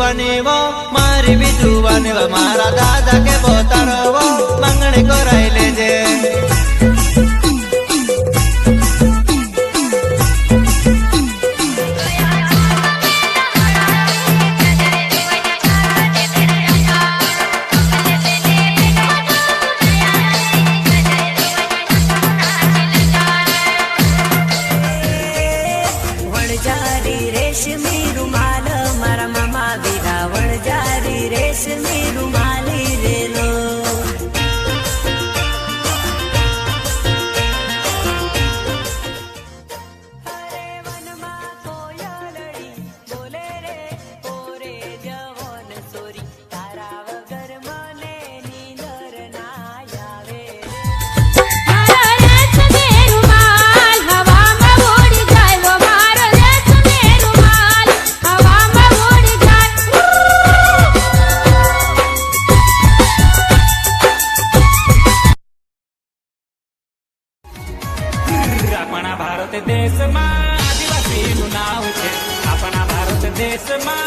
जुवानी वो मारी भी जुवानी वो मारा दादा के बोतारो वो मंगनी को राय ले जे रेशमी रुमाल मारा मामा विरावण जारी रेशमी रुमाली रे लो हरे वन मा कोयलड़ी बोले रे ओरे जवन सोरी तारा वगर मने नींदर ना आवे अपना भारत देश में आदिवासी नु नाव छे अपना भारत देश में